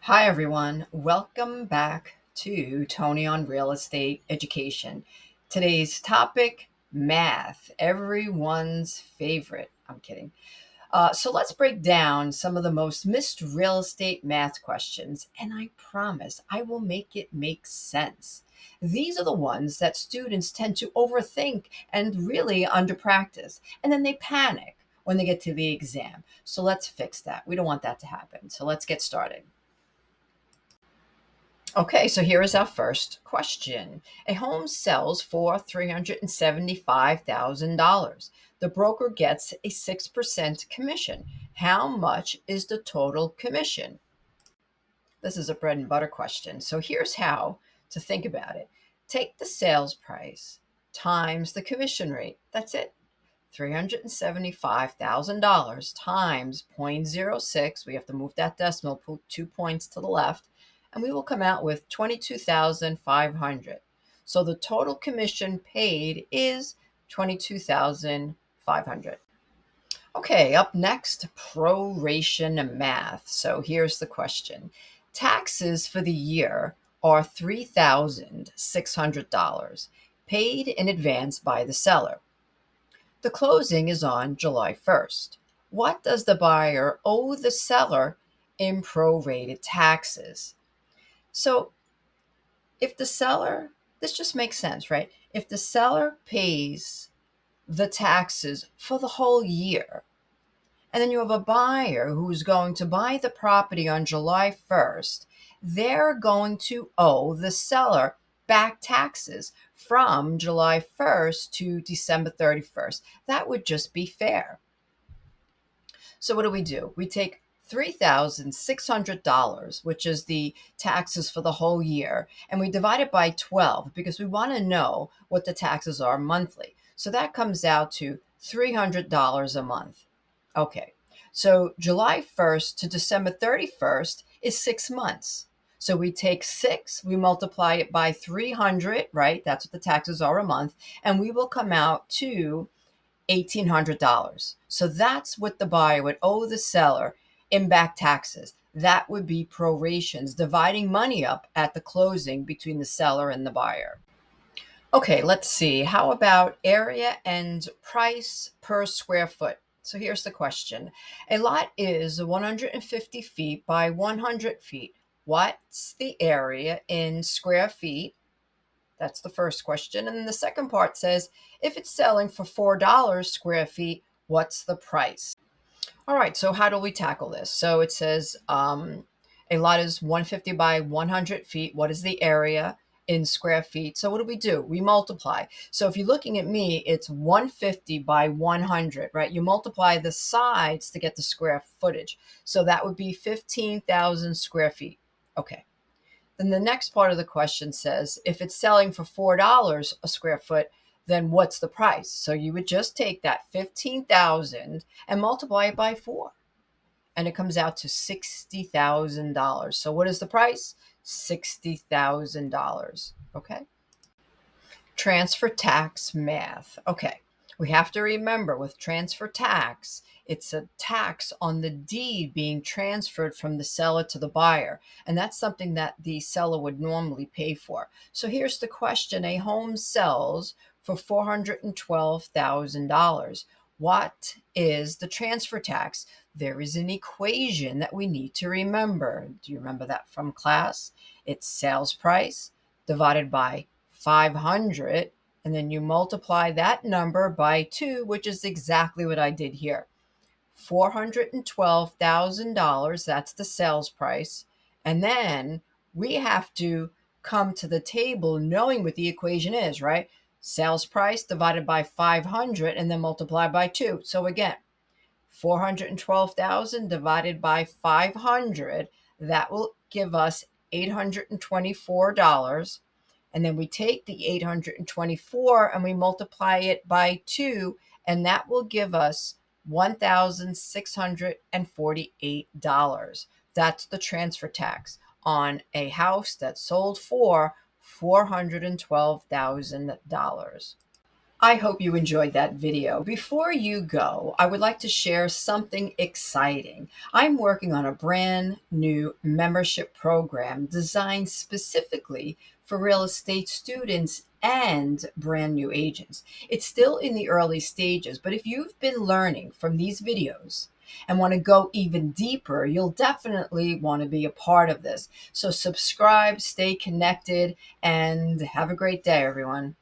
Hi, everyone. Welcome back to Tony on Real Estate Education. Today's topic math, everyone's favorite. I'm kidding. So let's break down some of the most missed real estate math questions, and I promise I will make it make sense. These are the ones that students tend to overthink and really under practice, and then they panic when they get to the exam. So let's fix that. We don't want that to happen. So let's get started. Okay, so here is our first question. A home sells for $375,000. The broker gets a 6% commission. How much is the total commission? This is a bread and butter question. So here's how to think about it. Take the sales price times the commission rate. That's it. $375,000 times zero point zero 0.06. We have to move that decimal, put 2 points to the left, and we will come out with 22,500. So the total commission paid is 22,500. Okay, up next, proration math. So here's the question. Taxes for the year are $3,600 paid in advance by the seller. The closing is on July 1st. What does the buyer owe the seller in prorated taxes? So, if the seller, this just makes sense, right? If the seller pays the taxes for the whole year, and then you have a buyer who's going to buy the property on July 1st, they're going to owe the seller back taxes from July 1st to December 31st. That would just be fair. So what do? We take $3,600, which is the taxes for the whole year, and we divide it by 12 because we want to know what the taxes are monthly. So that comes out to $300 a month. Okay, so July 1st to December 31st is 6 months. So we take six, we multiply it by 300, right? That's what the taxes are a month. And we will come out to $1,800. So that's what the buyer would owe the seller in back taxes. That would be prorations, dividing money up at the closing between the seller and the buyer. Okay, let's see. How about area and price per square foot? So here's the question. A lot is 150 feet by 100 feet. What's the area in square feet? That's the first question. And then the second part says, if it's selling for $4 square feet, what's the price? All right, so how do we tackle this? So it says a lot is 150 by 100 feet. What is the area in square feet? So what do? We multiply. So if you're looking at me, it's 150 by 100, right? You multiply the sides to get the square footage. So that would be 15,000 square feet. Okay. Then the next part of the question says, if it's selling for $4 a square foot, then what's the price? So you would just take that 15,000 and multiply it by 4, and it comes out to $60,000. So what is the price? $60,000. Okay. Transfer tax math. Okay. We have to remember with transfer tax, it's a tax on the deed being transferred from the seller to the buyer. And that's something that the seller would normally pay for. So here's the question. A home sells for $412,000. What is the transfer tax? There is an equation that we need to remember. Do you remember that from class? It's sales price divided by 500, and then you multiply that number by 2, which is exactly what I did here. $412,000, that's the sales price. And then we have to come to the table knowing what the equation is, right? Sales price divided by 500 and then multiply by 2. So again, 412,000 divided by 500, that will give us $824. And then we take the 824 and we multiply it by 2, and that will give us $1,648. That's the transfer tax on a house that sold for $412,000. I hope you enjoyed that video. Before you go, I would like to share something exciting. I'm working on a brand new membership program designed specifically for real estate students and brand new agents. It's still in the early stages, but if you've been learning from these videos and want to go even deeper, you'll definitely want to be a part of this. So subscribe, stay connected, and have a great day, everyone.